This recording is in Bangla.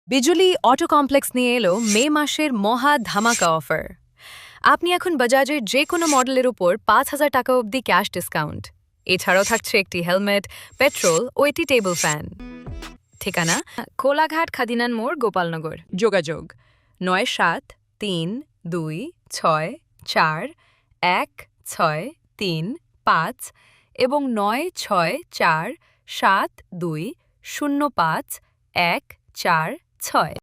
বিজুলি অটো কমপ্লেক্স নিয়ে এলো মে মাসের মহা ধামাকা অফার। আপনি এখন বাজাজের যে কোনো মডেলের উপর ৫,০০০ টাকা অবধি ক্যাশ ডিসকাউন্ট। এছাড়াও থাকছে একটি হেলমেট, পেট্রোল ও একটি টেবিল ফ্যান। ঠিকানা কোলাঘাট খাদিনান মোড়, গোপালনগর। যোগাযোগ ৯৭৩২৬৪১৬৩৫ এবং ৯৬৪৭২০৫১৪৬।